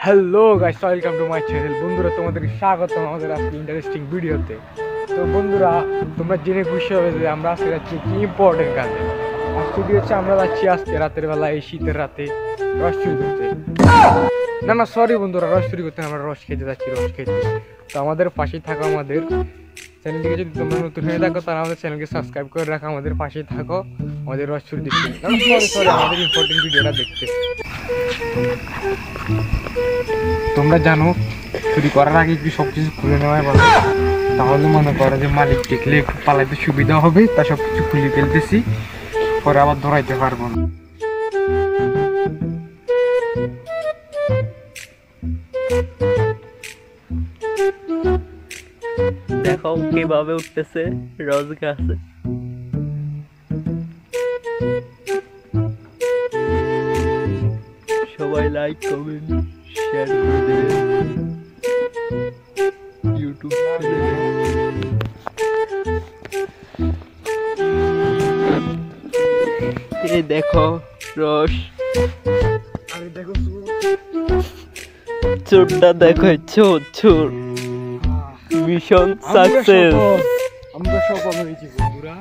Hello guys, welcome to my channel. বন্ধুরা, তোমাদের স্বাগত আমাদের আজকে ইন্টারেস্টিং ভিডিওতে। তো বন্ধুরা, তোমরা জেনে খুশি হবে যে আমরা আজকে যাচ্ছি কি ইম্পর্টেন্ট কাজে। আর স্টুডিও হচ্ছে আমরা যাচ্ছি আজকে রাতের বেলা, এই শীতের রাতে রস চুরি করতে। না সরি বন্ধুরা, রস চুরি করতে আমরা রস খেতে যাচ্ছি, রস খেতে। তো আমাদের পাশেই থাকো, আমাদের চ্যানেলটিকে যদি তোমরা নতুন হয়ে থাকো তাহলে আমাদের চ্যানেলকে সাবস্ক্রাইব করে রাখো, আমাদের পাশেই থাকো, আমাদের রস চুরি দেখতে, সরি আমাদের ইম্পর্টেন্ট ভিডিওটা দেখতে। তোমরা জানো চুরি করার আগে কি সব কিছু খুলে নেওয়াই ভালো, তাহলে মনে করো যে মালিক দেখলে একটু পালাইতে সুবিধা হবে। তা সব কিছু খুলে ফেলতেছি, পরে আবার ধরাইতে পারবো না। দেখো কিভাবে উঠতেছে রোজ গাছে। সবাই লাইক কমেন্ট শেয়ার করে দেবেন ইউটিউব চ্যানেলে। এই দেখো রস, চোরটা দেখো, চোর মিশন সাকসেস। আমরা সফল হয়েছি বন্ধুরা।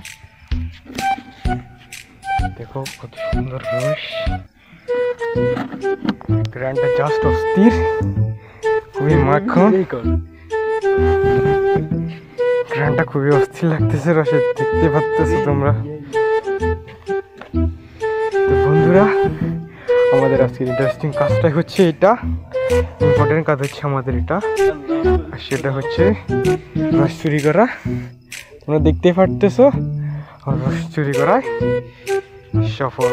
দেখো কত সুন্দর রস, গ্রানটা জাস্ট অস্থির, খুবই মাখন। গ্রানটা খুবই অস্থির লাগতেছে, রসে দেখতে পাচ্তেছো তোমরা। তো বন্ধুরা, আমাদের আজকের ইন্টারেস্টিং কাজটাই হচ্ছে এটা, ইম্পর্টেন্ট কাজ হচ্ছে আমাদের এটা, আর সেটা হচ্ছে রস চুরি করা। তোমরা দেখতে পারতেছো রস চুরি করায় সফল।